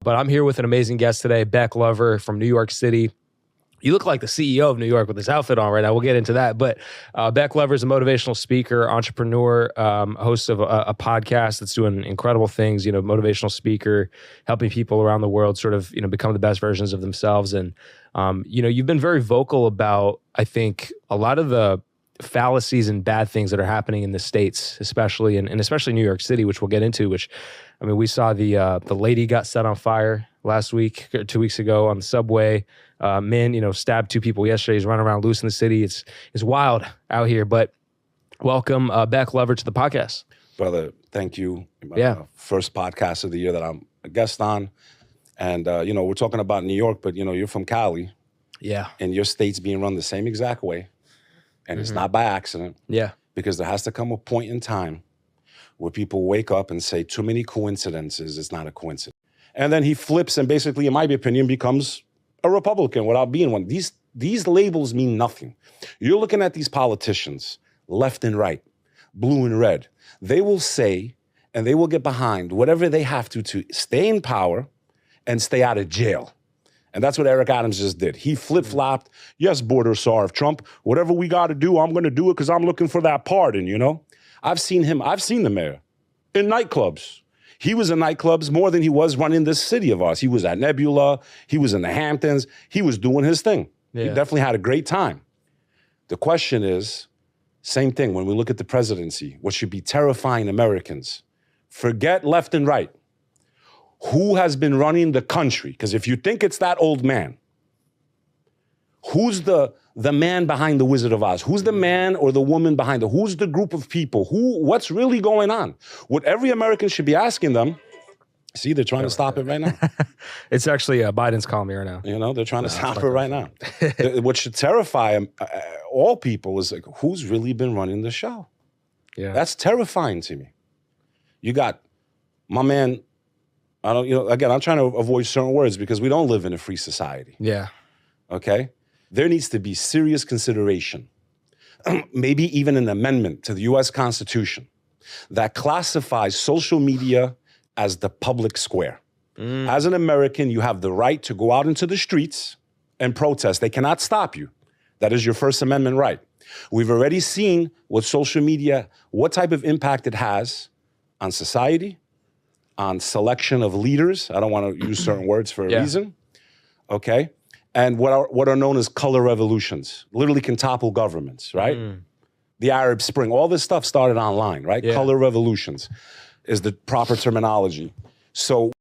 But I'm here with an amazing guest today, Beck Lover from New York City. You look like the CEO of New York with this outfit on right now. We'll get into that. But Beck Lover is a motivational speaker, entrepreneur, host of a podcast that's doing incredible things, motivational speaker, helping people around the world sort of, become the best versions of themselves. And, you've been very vocal about, I think, a lot of the fallacies and bad things that are happening in the States, especially, and especially New York City, which we'll get into, we saw the lady got set on fire last week, or 2 weeks ago on the subway. Man, stabbed 2 people yesterday. He's running around loose in the city. It's wild out here. But welcome, Beck Lover, to the podcast. Brother, thank you. Yeah. First podcast of the year that I'm a guest on. And, we're talking about New York, but, you're from Cali. Yeah. And your state's being run the same exact way. And it's not by accident. Yeah. Because there has to come a point in time where people wake up and say, too many coincidences, it's not a coincidence. And then he flips and basically, in my opinion, becomes a Republican without being one. These labels mean nothing. You're looking at these politicians, left and right, blue and red. They will say, and they will get behind whatever they have to stay in power and stay out of jail. And that's what Eric Adams just did. He flip-flopped. Yes, border czar. Trump, whatever we got to do, I'm going to do it because I'm looking for that pardon, I've seen the mayor in nightclubs. He was in nightclubs more than he was running this city of ours. He was at Nebula. He was in the Hamptons. He was doing his thing. Yeah. He definitely had a great time. The question is, same thing when we look at the presidency, what should be terrifying Americans. Forget left and right. Who has been running the country? Because if you think it's that old man, who's the man behind the Wizard of Oz? Who's the man or the woman behind it? Who's the group of people? What's really going on? What every American should be asking them, see, they're trying to stop it right now. It's actually Biden's calling me right now. They're trying to stop it right now. What should terrify all people is like, who's really been running the show? Yeah. That's terrifying to me. You got my man, again, I'm trying to avoid certain words because we don't live in a free society. Yeah. Okay? There needs to be serious consideration, maybe even an amendment to the U.S. Constitution that classifies social media as the public square. As an American, you have the right to go out into the streets and protest. They cannot stop you. That is your First Amendment right. We've already seen what social media, what type of impact it has on society, on selection of leaders. I don't want to use certain words for a reason. Okay? And what are known as color revolutions, literally can topple governments, right? The Arab Spring, all this stuff started online, right? Yeah. Color revolutions is the proper terminology. So